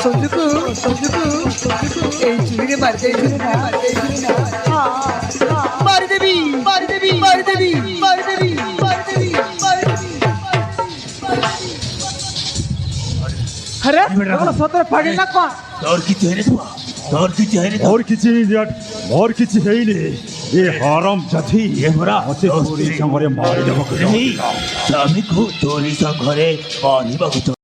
সঞ্জুকু এই চুরিরে মারি দেবি মারি দেবি মারি দেবি মারি দেবি মারি দেবি মারি দেবি মারি দেবি। আরে তোমরা সতরে পাগল না কো তোর কিছু হয়নি তো তোর কিছু হয়নি তো মোর কিছু ହେଇନି ଏ ହରମ ଜାତି ଏ ପରା ମତେ ଚୋରି ସାଙ୍ଗରେ ମାରିଦେବାକୁ ସ୍ୱାମୀକୁ ଚୋରି ସଂଘରେ ମାରିବାକୁ